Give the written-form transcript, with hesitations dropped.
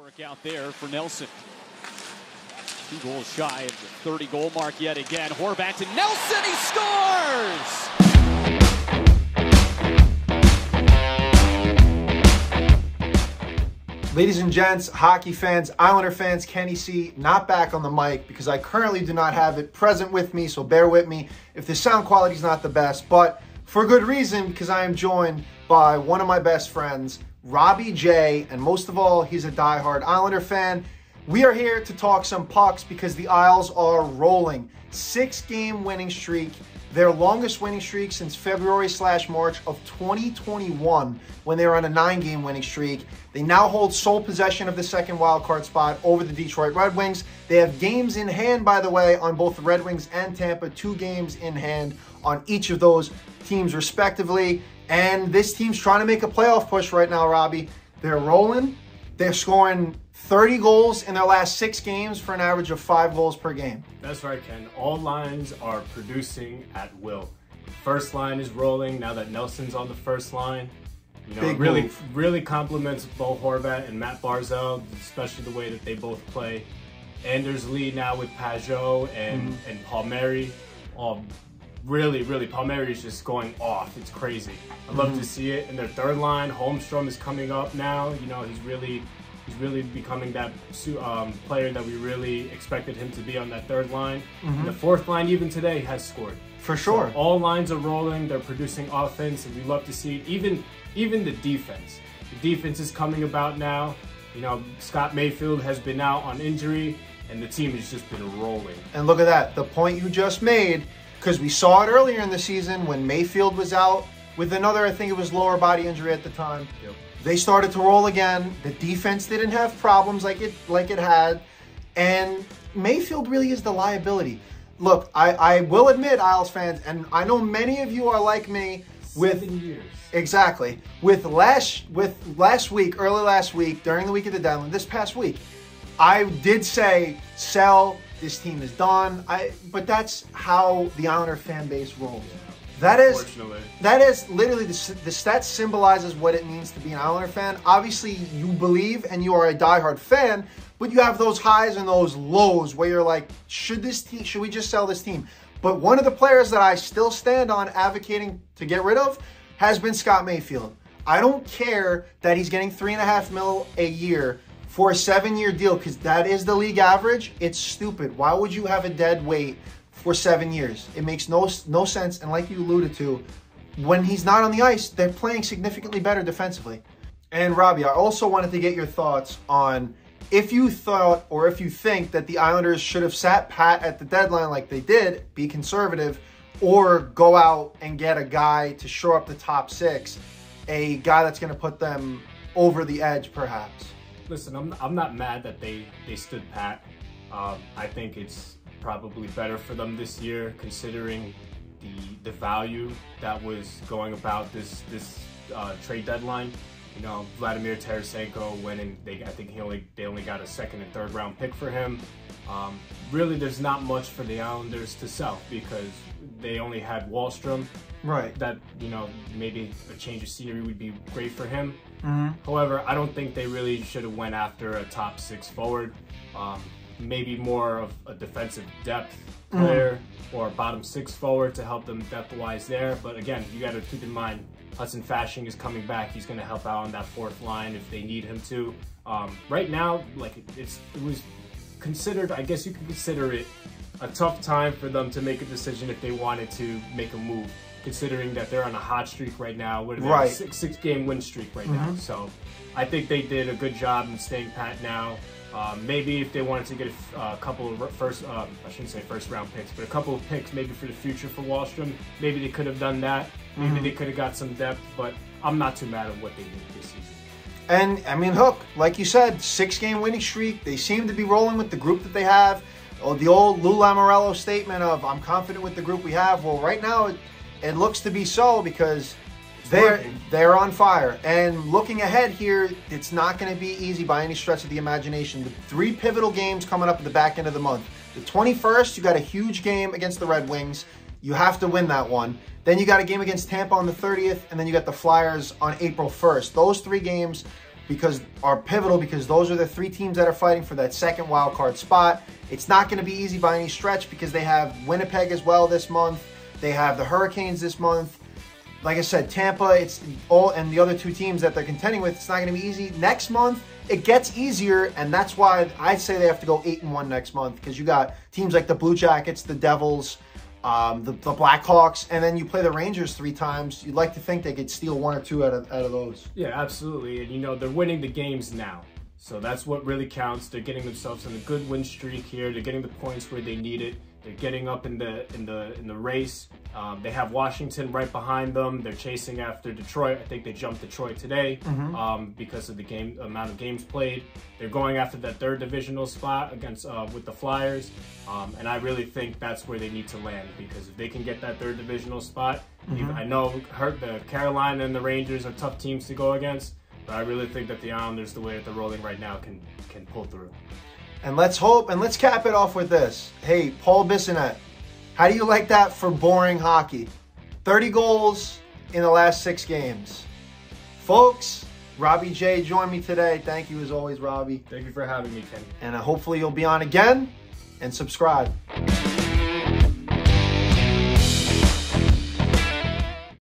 Work out there for Nelson. 2 goals shy of the 30-goal mark yet again. Horvat to Nelson, he scores! Ladies and gents, hockey fans, Islander fans, Kenny C, not back on the mic because I currently do not have it present with me, so bear with me if the sound quality is not the best, but for good reason, because I am joined by one of my best friends, Robby J, and most of all, he's a diehard Islander fan. We are here to talk some pucks because the Isles are rolling. 6-game winning streak, their longest winning streak since February/March of 2021 when they were on a 9-game winning streak. They now hold sole possession of the second wildcard spot over the Detroit Red Wings. They have games in hand, by the way, on both the Red Wings and Tampa. 2 games in hand on each of those teams respectively. And this team's trying to make a playoff push right now, Robby. They're rolling. They're scoring 30 goals in their last 6 games for an average of 5 goals per game. That's right, Ken. All lines are producing at will. First line is rolling now that Nelson's on the first line. You know, really compliments Bo Horvat and Matt Barzal, especially the way that they both play. Anders Lee now with Pajot and Palmieri. Really, Palmieri is just going off. It's crazy. I love to see it. And their third line, Holmstrom is coming up now. You know, he's really becoming that player that we really expected him to be on that third line. And the fourth line, even today, has scored. For sure. So all lines are rolling. They're producing offense, and we love to see it. Even the defense. The defense is coming about now. You know, Scott Mayfield has been out on injury, and the team has just been rolling. And look at that. The point you just made, because we saw it earlier in the season when Mayfield was out with another, I think it was lower body injury at the time. Yep. They started to roll again. The defense didn't have problems like it had. And Mayfield really is the liability. Look, I will admit, Isles fans, and I know many of you are like me with 7 years. Exactly. With last week, early last week, during the week of the deadline, this past week, I did say, sell, this team is done. But that's how the Islander fan base rolls. That is literally the stat symbolizes what it means to be an Islander fan. Obviously, you believe and you are a diehard fan, but you have those highs and those lows where you're like, should we just sell this team? But one of the players that I still stand on advocating to get rid of has been Scott Mayfield. I don't care that he's getting $3.5 million a year for a 7-year deal, because that is the league average. It's stupid. Why would you have a dead weight for 7 years? It makes no sense. And like you alluded to, when he's not on the ice, they're playing significantly better defensively. And Robby, I also wanted to get your thoughts on if you thought or if you think that the Islanders should have sat pat at the deadline like they did, be conservative, or go out and get a guy to shore up the top 6, a guy that's going to put them over the edge perhaps. Listen, I'm not mad that they stood pat. I think it's probably better for them this year, considering the value that was going about this trade deadline. You know, Vladimir Tarasenko went in. I think they only got a 2nd and 3rd round pick for him. Really, there's not much for the Islanders to sell because they only had Wallstrom. Right. That, you know, maybe a change of scenery would be great for him. However, I don't think they really should have went after a top 6 forward. Maybe more of a defensive depth player or a bottom 6 forward to help them depth-wise there. But again, you got to keep in mind, Hudson Fasching is coming back. He's going to help out on that 4th line if they need him to. Right now, like it was considered, I guess you could consider it a tough time for them to make a decision if they wanted to make a move, considering that they're on a hot streak right now. What are they? Right. 6-game win streak right now. So I think they did a good job in staying pat now. Maybe if they wanted to get a couple of I shouldn't say first round picks, but a couple of picks maybe for the future for Wallstrom, maybe they could have done that. Maybe they could have got some depth, but I'm not too mad at what they did this season. And, I mean, Hook, like you said, 6-game winning streak. They seem to be rolling with the group that they have. Oh, the old Lou Lamoriello statement of, I'm confident with the group we have. Well, right now, it looks to be so because they're on fire. And looking ahead here, it's not going to be easy by any stretch of the imagination. The 3 pivotal games coming up at the back end of the month. The 21st, you got a huge game against the Red Wings. You have to win that one. Then you got a game against Tampa on the 30th, and then you got the Flyers on April 1st. Those 3 games because are pivotal, because those are the 3 teams that are fighting for that second wild card spot. It's not going to be easy by any stretch because they have Winnipeg as well this month. They have the Hurricanes this month. Like I said, Tampa, it's all, and the other 2 teams that they're contending with, it's not going to be easy. Next month, it gets easier, and that's why I say they have to go 8-1 next month, because you got teams like the Blue Jackets, the Devils, the Blackhawks, and then you play the Rangers 3 times. You'd like to think they could steal 1 or 2 out of those. Yeah, absolutely. And, you know, they're winning the games now. So that's what really counts. They're getting themselves in a good win streak here. They're getting the points where they need it. They're getting up in the race. They have Washington right behind them. They're chasing after Detroit. I think they jumped Detroit today because of the amount of games played. They're going after that 3rd divisional spot against with the Flyers, and I really think that's where they need to land, because if they can get that 3rd divisional spot, I know the Carolina and the Rangers are tough teams to go against, but I really think that the Islanders, the way that they're rolling right now, can pull through. And let's hope, and let's cap it off with this. Hey, Paul Bissonnette, how do you like that for boring hockey? 30 goals in the last 6 games. Folks, Robby J joined me today. Thank you as always, Robby. Thank you for having me, Kenny. And hopefully you'll be on again, and subscribe.